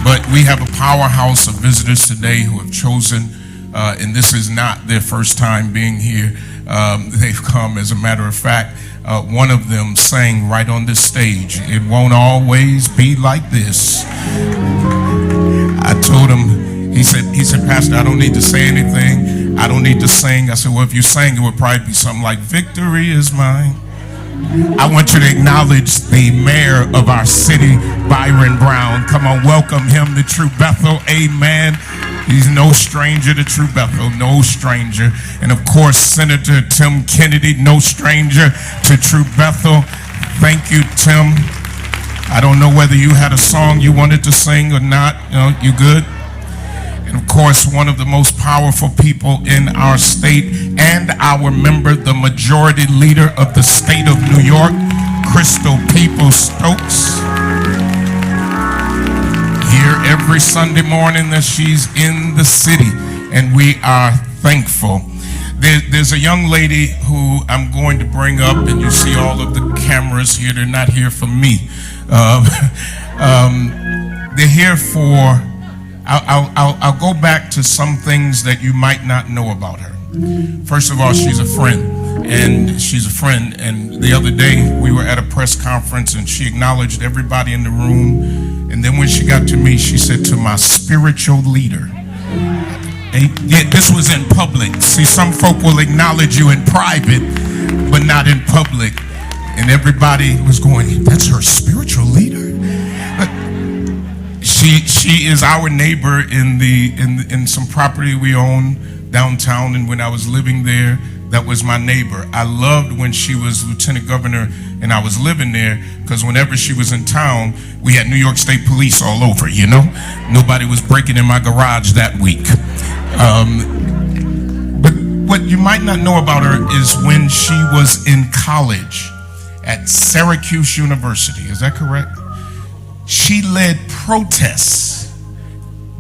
But we have a powerhouse of visitors today who have chosen, and this is not their first time being here. They've come, as a matter of fact, one of them sang right on this stage, "It won't always be like this." I told him, he said, "Pastor, I don't need to say anything. I don't need to sing." I said, "Well, if you sang, it would probably be something like, 'Victory is mine.'" I want you to acknowledge the mayor of our city, Byron Brown. Come on, welcome him to True Bethel. Amen. He's no stranger to True Bethel, no stranger. And of course, Senator Tim Kennedy, no stranger to True Bethel. Thank you, Tim. I don't know whether you had a song you wanted to sing or not. You good? And of course, one of the most powerful people in our state and our member, the majority leader of the state of New York, Crystal Peoples-Stokes. Here every Sunday morning that she's in the city, and we are thankful. There's a young lady who I'm going to bring up, and you see all of the cameras here. They're not here for me. They're here for... I'll go back to some things that you might not know about her. First of all, she's a friend, and the other day we were at a press conference, and she acknowledged everybody in the room, and then when she got to me, she said, "To my spiritual leader." This was in public. See, some folk will acknowledge you in private, but not in public, and everybody was going, "That's her spiritual leader?" She is our neighbor in some property we own downtown, and when I was living there, that was my neighbor. I loved when she was lieutenant governor and I was living there, because whenever she was in town, we had New York State police all over, Nobody was breaking in my garage that week. But what you might not know about her is when she was in college at Syracuse University. Is that correct? She led protests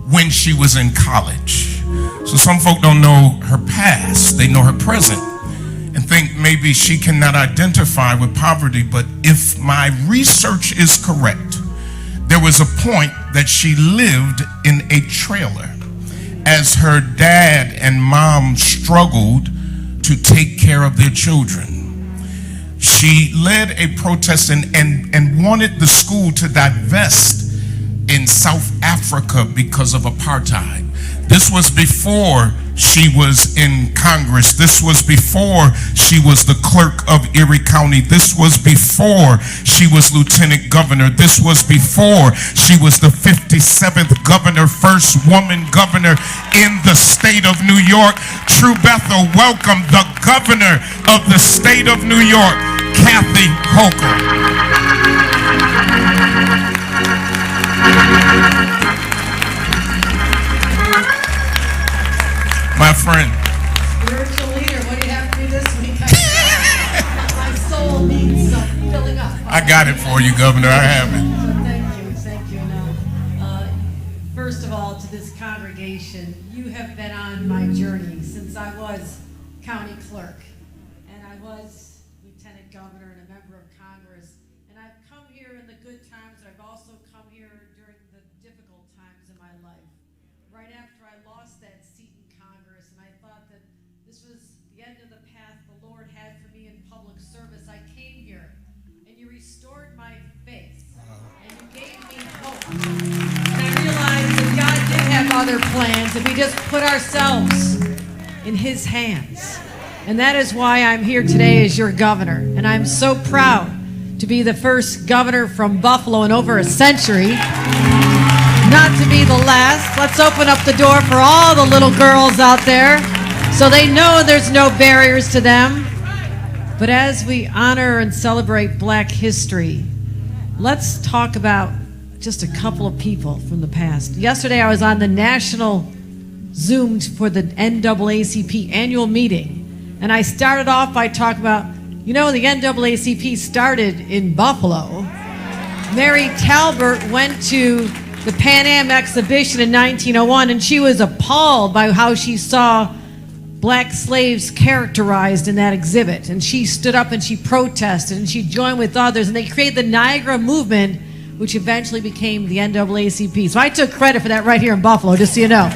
when she was in college. So some folk don't know her past, they know her present, and think maybe she cannot identify with poverty. But if my research is correct, there was a point that she lived in a trailer as her dad and mom struggled to take care of their children. She led a protest and wanted the school to divest in South Africa because of apartheid. This was before she was in Congress. This was before she was the clerk of Erie County. This was before she was lieutenant governor. This was before she was the 57th governor, first woman governor in the state of New York. True Bethel, welcome the governor of the state of New York, Kathy Hochul. My friend. Spiritual leader, what do you have for me this week? My soul needs some filling up. I got it for you, Governor. I have it. Thank you. Now, first of all, to this congregation, you have been on my journey since I was county clerk, and I was lieutenant governor and a member of Congress. And I've come here in the good times. I've also come here during the difficult times in my life. Right after I lost that seat in Congress, and I thought that this was the end of the path the Lord had for me in public service, I came here, and you restored my faith, and you gave me hope. And I realized that God did have other plans if we just put ourselves in His hands. And that is why I'm here today as your governor. And I'm so proud to be the first governor from Buffalo in over a century. Not to be the last. Let's open up the door for all the little girls out there so they know there's no barriers to them. But as we honor and celebrate Black history, let's talk about just a couple of people from the past. Yesterday I was on the national Zoom for the NAACP annual meeting, and I started off by talking about, the NAACP started in Buffalo. Mary Talbert went to the Pan Am exhibition in 1901, and she was appalled by how she saw Black slaves characterized in that exhibit. And she stood up and she protested and she joined with others, and they created the Niagara movement which eventually became the NAACP. So I took credit for that right here in Buffalo, just so you know.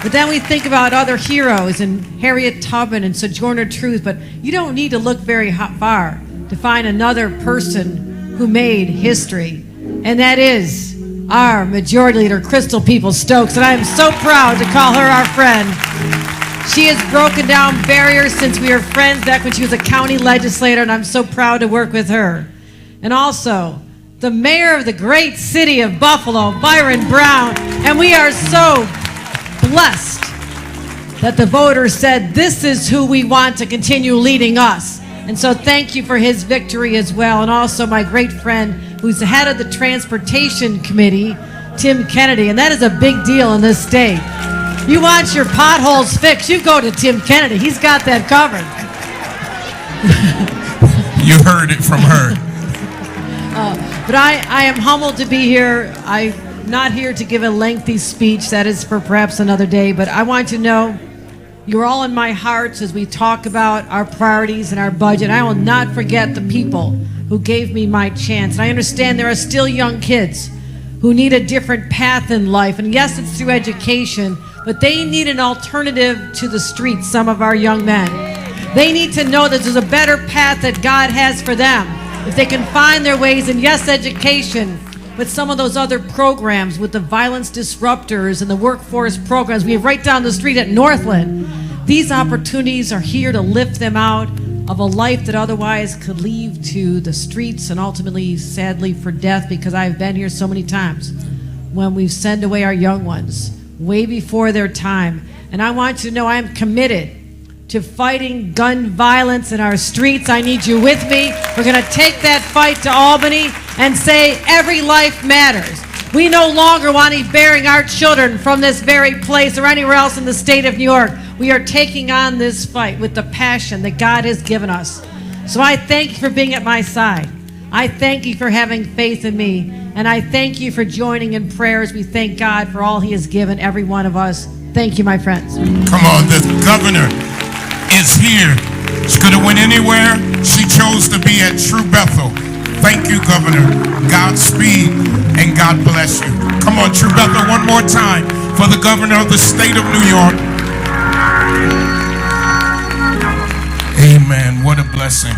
But then we think about other heroes and Harriet Tubman and Sojourner Truth, but you don't need to look very far to find another person who made history, and that is our Majority Leader, Crystal Peoples-Stokes, and I am so proud to call her our friend. She has broken down barriers since we were friends back when she was a county legislator, and I'm so proud to work with her. And also, the mayor of the great city of Buffalo, Byron Brown, and we are so blessed that the voters said this is who we want to continue leading us. And so thank you for his victory as well. And also my great friend who's the head of the Transportation Committee, Tim Kennedy, and that is a big deal in this state. You want your potholes fixed, you go to Tim Kennedy. He's got that covered. You heard it from her. But I am humbled to be here. I'm not here to give a lengthy speech. That is for perhaps another day. But I want you to know you're all in my hearts as we talk about our priorities and our budget. I will not forget the people who gave me my chance. And I understand there are still young kids who need a different path in life. And yes, it's through education, but they need an alternative to the streets, some of our young men. They need to know that there's a better path that God has for them. If they can find their ways, and yes, education, but some of those other programs with the violence disruptors and the workforce programs we have right down the street at Northland, these opportunities are here to lift them out of a life that otherwise could lead to the streets and ultimately, sadly, for death, because I've been here so many times when we've sent away our young ones way before their time. And I want you to know I am committed to fighting gun violence in our streets. I need you with me. We're going to take that fight to Albany and say every life matters. We no longer want to be bearing our children from this very place or anywhere else in the state of New York. We are taking on this fight with the passion that God has given us. So I thank you for being at my side. I thank you for having faith in me. And I thank you for joining in prayers. We thank God for all he has given every one of us. Thank you, my friends. Come on, the governor is here. She could have went anywhere. She chose to be at True Bethel. Thank you, Governor. Godspeed and God bless you. Come on, True Bethel, one more time for the governor of the state of New York. Amen. What a blessing.